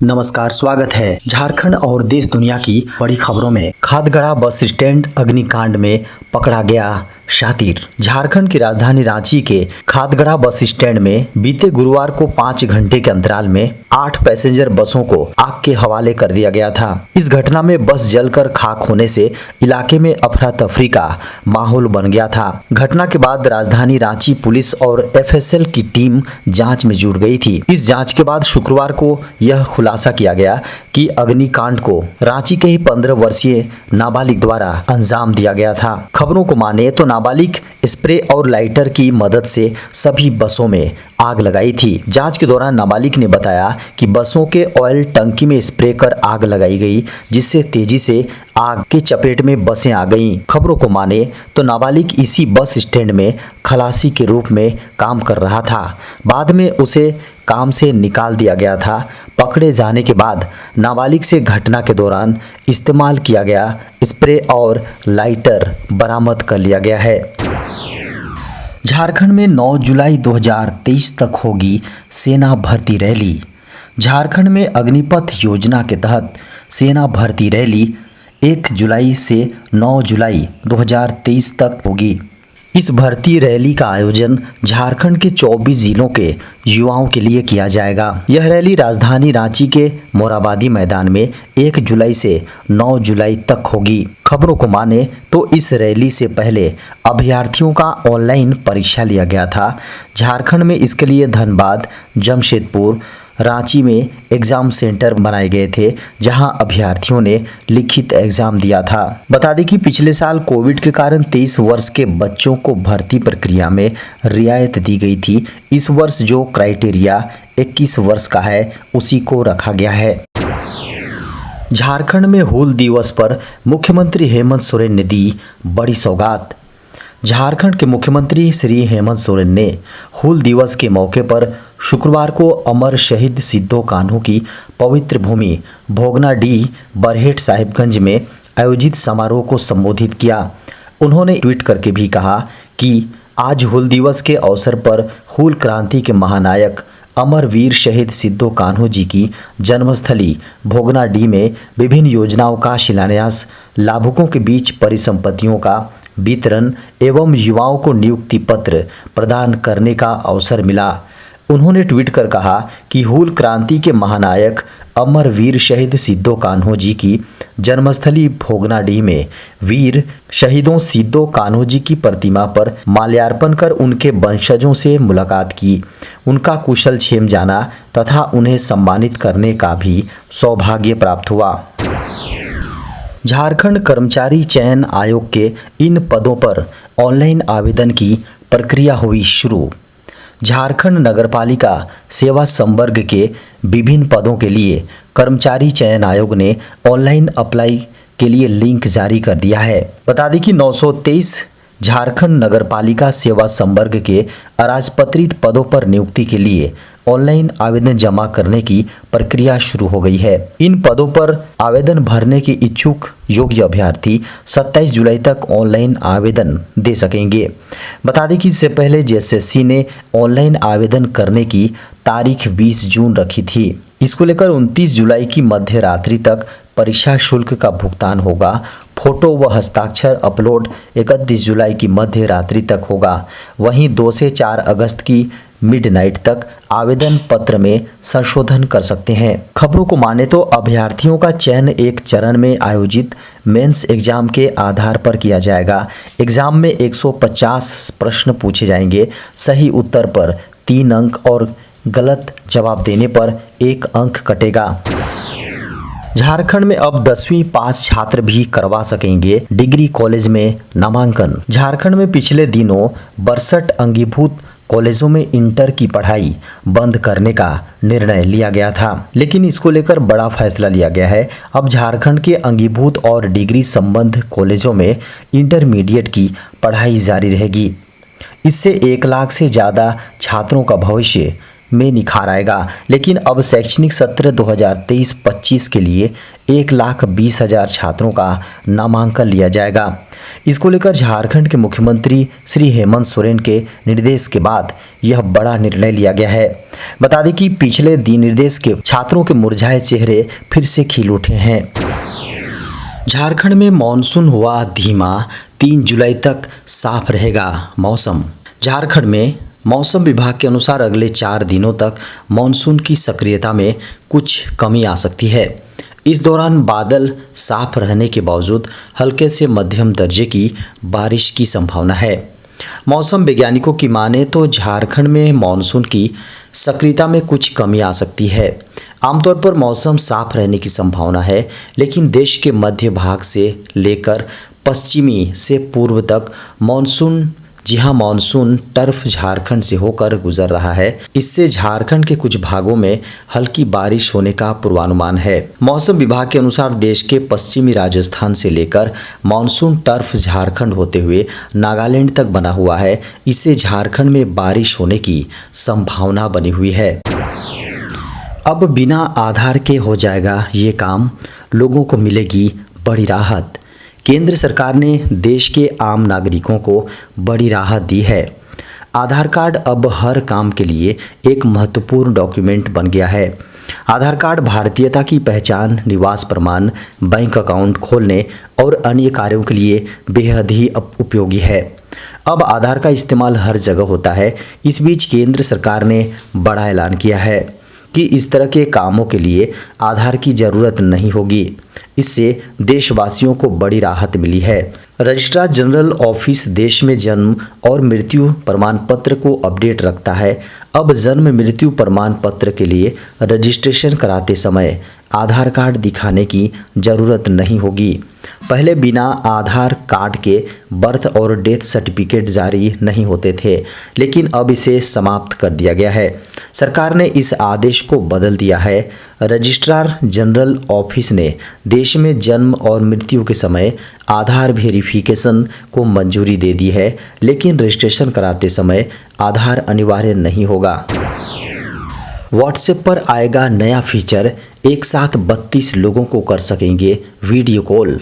नमस्कार, स्वागत है झारखंड और देश दुनिया की बड़ी खबरों में। खादगड़ा बस स्टैंड अग्निकांड में पकड़ा गया शातिर। झारखंड की राजधानी रांची के खादगड़ा बस स्टैंड में बीते गुरुवार को 5 घंटे के अंतराल में 8 पैसेंजर बसों को आग के हवाले कर दिया गया था। इस घटना में बस जलकर खाक होने से इलाके में अफरा तफरी का माहौल बन गया था। घटना के बाद राजधानी रांची पुलिस और एफएसएल की टीम जांच में जुट गई थी। इस जांच के बाद शुक्रवार को यह खुलासा किया गया कि अग्निकांड को रांची के ही 15 वर्षीय नाबालिग द्वारा अंजाम दिया गया था। खबरों को माने तो नाबालिग स्प्रे और लाइटर की मदद से सभी बसों में आग लगाई थी। जांच के दौरान नाबालिग ने बताया कि बसों के ऑयल टंकी में स्प्रे कर आग लगाई गई, जिससे तेजी से आग के चपेट में बसें आ गईं। खबरों को माने तो नाबालिग इसी बस स्टैंड में खलासी के रूप में काम कर रहा था। बाद में उसे काम से निकाल दिया गया था। पकड़े जाने के बाद नाबालिग से घटना के दौरान इस्तेमाल किया गया स्प्रे और लाइटर बरामद कर लिया गया है। झारखंड में 9 जुलाई 2023 तक होगी सेना भर्ती रैली। झारखंड में अग्निपथ योजना के तहत सेना भर्ती रैली 1 जुलाई से 9 जुलाई 2023 तक होगी। इस भर्ती रैली का आयोजन झारखंड के 24 जिलों के युवाओं के लिए किया जाएगा। यह रैली राजधानी रांची के मोराबादी मैदान में 1 जुलाई से 9 जुलाई तक होगी। खबरों को माने तो इस रैली से पहले अभ्यर्थियों का ऑनलाइन परीक्षा लिया गया था। झारखंड में इसके लिए धनबाद, जमशेदपुर, रांची में एग्जाम सेंटर बनाए गए थे, जहां अभ्यर्थियों ने लिखित एग्जाम दिया था। बता दें कि पिछले साल कोविड के कारण 23 वर्ष के बच्चों को भर्ती प्रक्रिया में रियायत दी गई थी। इस वर्ष जो क्राइटेरिया 21 वर्ष का है, उसी को रखा गया है। झारखंड में हूल दिवस पर मुख्यमंत्री हेमंत सोरेन ने दी बड़ी सौगात। झारखंड के मुख्यमंत्री श्री हेमंत सोरेन ने हूल दिवस के मौके पर शुक्रवार को अमर शहीद सिद्धो कान्हू की पवित्र भूमि भोगनाडीह बरहेट साहिबगंज में आयोजित समारोह को संबोधित किया। उन्होंने ट्वीट करके भी कहा कि आज हूल दिवस के अवसर पर हूल क्रांति के महानायक अमर वीर शहीद सिद्धो कान्हू जी की जन्मस्थली भोगनाडीह में विभिन्न योजनाओं का शिलान्यास, लाभुकों के बीच परिसंपत्तियों का वितरण एवं युवाओं को नियुक्ति पत्र प्रदान करने का अवसर मिला। उन्होंने ट्वीट कर कहा कि हूल क्रांति के महानायक अमर वीर शहीद सिद्धो कान्हू जी की जन्मस्थली भोगनाडीह में वीर शहीदों सिद्धो कान्हू जी की प्रतिमा पर माल्यार्पण कर उनके वंशजों से मुलाकात की, उनका कुशल क्षेम जाना तथा उन्हें सम्मानित करने का भी सौभाग्य प्राप्त हुआ। झारखंड कर्मचारी चयन आयोग के इन पदों पर ऑनलाइन आवेदन की प्रक्रिया हुई शुरू। झारखंड नगरपालिका सेवा संवर्ग के विभिन्न पदों के लिए कर्मचारी चयन आयोग ने ऑनलाइन अप्लाई के लिए लिंक जारी कर दिया है। बता दें कि 923 झारखंड नगरपालिका सेवा संवर्ग के अराजपत्रित पदों पर नियुक्ति के लिए ऑनलाइन आवेदन जमा करने की प्रक्रिया शुरू हो गई है। इन पदों पर आवेदन भरने के इच्छुक योग्य अभ्यर्थी 27 जुलाई तक ऑनलाइन आवेदन दे सकेंगे। बता दें कि इससे पहले जेएसएससी ने ऑनलाइन आवेदन करने की तारीख 20 जून रखी थी। इसको लेकर 29 जुलाई की मध्य रात्रि तक परीक्षा शुल्क का भुगतान होगा। फोटो व हस्ताक्षर अपलोड 31 जुलाई की मध्य रात्रि तक होगा। वहीं 2 से 4 अगस्त की मिडनाइट तक आवेदन पत्र में संशोधन कर सकते हैं। खबरों को माने तो अभ्यर्थियों का चयन एक चरण में आयोजित मेंस एग्जाम के आधार पर किया जाएगा। एग्जाम में 150 प्रश्न पूछे जाएंगे। सही उत्तर पर 3 अंक और गलत जवाब देने पर 1 अंक कटेगा। झारखंड में अब 10वीं पास छात्र भी करवा सकेंगे डिग्री कॉलेज में नामांकन। झारखंड में पिछले दिनों 62 अंगीभूत कॉलेजों में इंटर की पढ़ाई बंद करने का निर्णय लिया गया था, लेकिन इसको लेकर बड़ा फैसला लिया गया है। अब झारखंड के अंगीभूत और डिग्री संबद्ध कॉलेजों में इंटरमीडिएट की पढ़ाई जारी रहेगी। इससे 1 लाख से ज़्यादा छात्रों का भविष्य में निखार आएगा। लेकिन अब शैक्षणिक सत्र 2023-25 के लिए 1,20,000 छात्रों का नामांकन लिया जाएगा। इसको लेकर झारखंड के मुख्यमंत्री श्री हेमंत सोरेन के निर्देश के बाद यह बड़ा निर्णय लिया गया है। बता दें कि पिछले दिनिर्देश के छात्रों के मुरझाए चेहरे फिर से खिल उठे हैं। झारखंड में मॉनसून हुआ धीमा, 3 जुलाई तक साफ रहेगा मौसम। झारखंड में मौसम विभाग के अनुसार अगले 4 दिनों तक मॉनसून की सक्रियता में कुछ कमी आ सकती है। इस दौरान बादल साफ रहने के बावजूद हल्के से मध्यम दर्जे की बारिश की संभावना है। मौसम वैज्ञानिकों की माने तो झारखंड में मॉनसून की सक्रियता में कुछ कमी आ सकती है। आमतौर पर मौसम साफ रहने की संभावना है, लेकिन देश के मध्य भाग से लेकर पश्चिमी से पूर्व तक मानसून टर्फ झारखंड से होकर गुजर रहा है। इससे झारखंड के कुछ भागों में हल्की बारिश होने का पूर्वानुमान है। मौसम विभाग के अनुसार देश के पश्चिमी राजस्थान से लेकर मानसून टर्फ झारखंड होते हुए नागालैंड तक बना हुआ है। इससे झारखंड में बारिश होने की संभावना बनी हुई है। अब बिना आधार के हो जाएगा ये काम, लोगों को मिलेगी बड़ी राहत। केंद्र सरकार ने देश के आम नागरिकों को बड़ी राहत दी है। आधार कार्ड अब हर काम के लिए एक महत्वपूर्ण डॉक्यूमेंट बन गया है। आधार कार्ड भारतीयता की पहचान, निवास प्रमाण, बैंक अकाउंट खोलने और अन्य कार्यों के लिए बेहद ही उपयोगी है। अब आधार का इस्तेमाल हर जगह होता है। इस बीच केंद्र सरकार ने बड़ा ऐलान किया है कि इस तरह के कामों के लिए आधार की ज़रूरत नहीं होगी। इससे देशवासियों को बड़ी राहत मिली है। रजिस्ट्रार जनरल ऑफिस देश में जन्म और मृत्यु प्रमाण पत्र को अपडेट रखता है। अब जन्म मृत्यु प्रमाण पत्र के लिए रजिस्ट्रेशन कराते समय आधार कार्ड दिखाने की ज़रूरत नहीं होगी। पहले बिना आधार कार्ड के बर्थ और डेथ सर्टिफिकेट जारी नहीं होते थे, लेकिन अब इसे समाप्त कर दिया गया है। सरकार ने इस आदेश को बदल दिया है। रजिस्ट्रार जनरल ऑफिस ने देश में जन्म और मृत्यु के समय आधार वेरिफिकेशन को मंजूरी दे दी है, लेकिन रजिस्ट्रेशन कराते समय आधार अनिवार्य नहीं होगा। व्हाट्सएप पर आएगा नया फीचर, एक साथ 32 लोगों को कर सकेंगे वीडियो कॉल।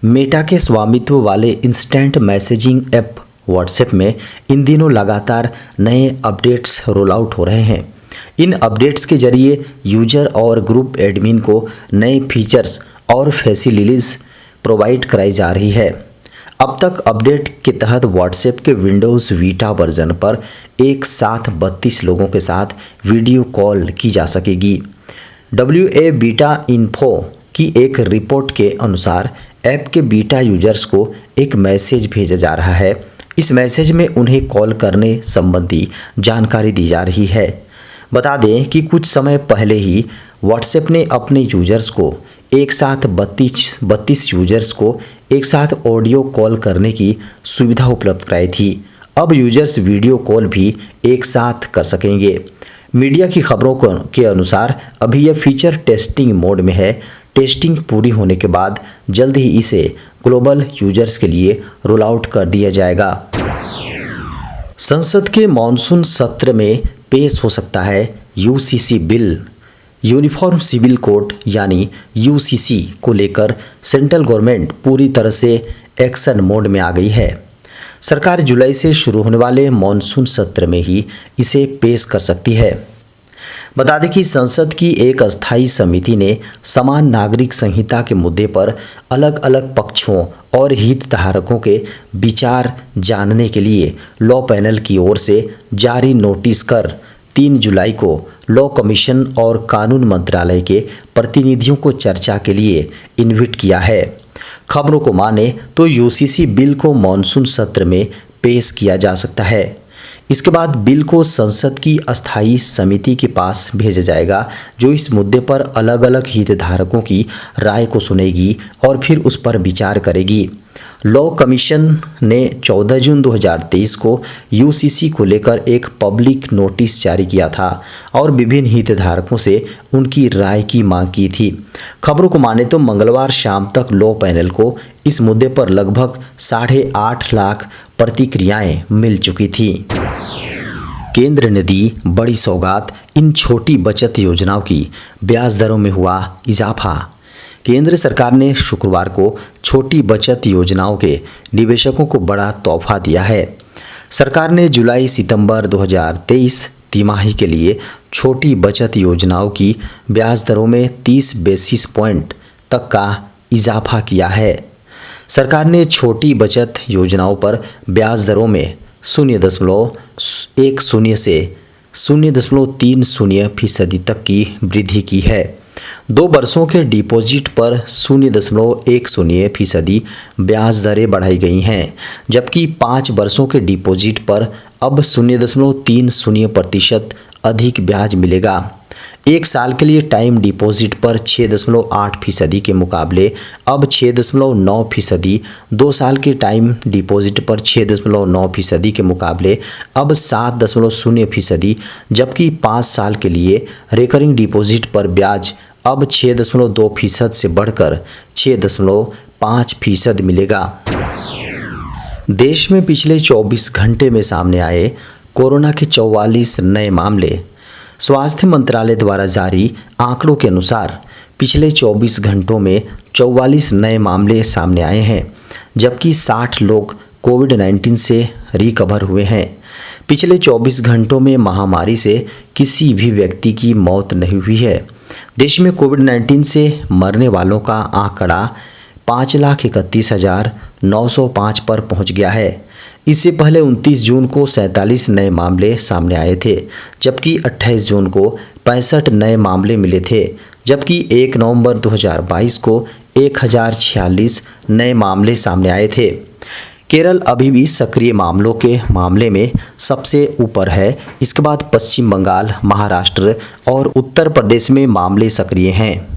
मेटा के स्वामित्व वाले इंस्टेंट मैसेजिंग ऐप व्हाट्सएप में इन दिनों लगातार नए अपडेट्स रोल आउट हो रहे हैं। इन अपडेट्स के जरिए यूजर और ग्रुप एडमिन को नए फीचर्स और फैसिलिटीज प्रोवाइड कराई जा रही है। अब तक अपडेट के तहत व्हाट्सएप के विंडोज़ वीटा वर्जन पर एक साथ 32 लोगों के साथ वीडियो कॉल की जा सकेगी। WA बीटा इन्फो की एक रिपोर्ट के अनुसार ऐप के बीटा यूजर्स को एक मैसेज भेजा जा रहा है। इस मैसेज में उन्हें कॉल करने संबंधी जानकारी दी जा रही है। बता दें कि कुछ समय पहले ही व्हाट्सएप ने अपने यूजर्स को एक साथ 32 यूजर्स को एक साथ ऑडियो कॉल करने की सुविधा उपलब्ध कराई थी। अब यूजर्स वीडियो कॉल भी एक साथ कर सकेंगे। मीडिया की खबरों के अनुसार अभी यह फीचर टेस्टिंग मोड में है। टेस्टिंग पूरी होने के बाद जल्द ही इसे ग्लोबल यूजर्स के लिए रोल आउट कर दिया जाएगा। संसद के मॉनसून सत्र में पेश हो सकता है UCC बिल। यूनिफॉर्म सिविल कोड यानी UCC को लेकर सेंट्रल गवर्नमेंट पूरी तरह से एक्शन मोड में आ गई है। सरकार जुलाई से शुरू होने वाले मॉनसून सत्र में ही इसे पेश कर सकती है। बता दें कि संसद की एक अस्थायी समिति ने समान नागरिक संहिता के मुद्दे पर अलग अलग पक्षों और हितधारकों के विचार जानने के लिए लॉ पैनल की ओर से जारी नोटिस कर 3 जुलाई को लॉ कमीशन और कानून मंत्रालय के प्रतिनिधियों को चर्चा के लिए इन्विट किया है। खबरों को माने तो UCC बिल को मॉनसून सत्र में पेश किया जा सकता है। इसके बाद बिल को संसद की अस्थायी समिति के पास भेजा जाएगा, जो इस मुद्दे पर अलग अलग हितधारकों की राय को सुनेगी और फिर उस पर विचार करेगी। लॉ कमीशन ने 14 जून 2023 को UCC को लेकर एक पब्लिक नोटिस जारी किया था और विभिन्न हितधारकों से उनकी राय की मांग की थी। खबरों को माने तो मंगलवार शाम तक लॉ पैनल को इस मुद्दे पर लगभग 8.5 लाख प्रतिक्रियाएं मिल चुकी थी। केंद्र ने दी बड़ी सौगात, इन छोटी बचत योजनाओं की ब्याज दरों में हुआ इजाफा। केंद्र सरकार ने शुक्रवार को छोटी बचत योजनाओं के निवेशकों को बड़ा तोहफा दिया है। सरकार ने जुलाई सितंबर 2023 तिमाही के लिए छोटी बचत योजनाओं की ब्याज दरों में 30 बेसिस पॉइंट तक का इजाफा किया है। सरकार ने छोटी बचत योजनाओं पर ब्याज दरों में 0.10 से 0.30% तक की वृद्धि की है। 2 वर्षों के डिपॉजिट पर 0.10% ब्याज दरें बढ़ाई गई हैं, जबकि 5 वर्षों के डिपॉजिट पर अब 0.30% अधिक ब्याज मिलेगा। 1 साल के लिए टाइम डिपॉजिट पर 6.8% के मुकाबले अब 6.9%, 2 साल के टाइम डिपॉजिट पर 6.9% के मुकाबले अब 7.0%, जबकि 5 साल के लिए रिकरिंग डिपॉजिट पर ब्याज अब 6.2% से बढ़कर 6.5% मिलेगा। देश में पिछले 24 घंटे में सामने आए कोरोना के 44 नए मामले। स्वास्थ्य मंत्रालय द्वारा जारी आंकड़ों के अनुसार पिछले 24 घंटों में 44 नए मामले सामने आए हैं, जबकि 60 लोग कोविड-19 से रिकवर हुए हैं। पिछले 24 घंटों में महामारी से किसी भी व्यक्ति की मौत नहीं हुई है। देश में कोविड-19 से मरने वालों का आंकड़ा 5,31,905 पर पहुंच गया है। इससे पहले 29 जून को 47 नए मामले सामने आए थे, जबकि 28 जून को 65 नए मामले मिले थे, जबकि 1 नवंबर 2022 को 1046 नए मामले सामने आए थे। केरल अभी भी सक्रिय मामलों के मामले में सबसे ऊपर है। इसके बाद पश्चिम बंगाल, महाराष्ट्र और उत्तर प्रदेश में मामले सक्रिय हैं।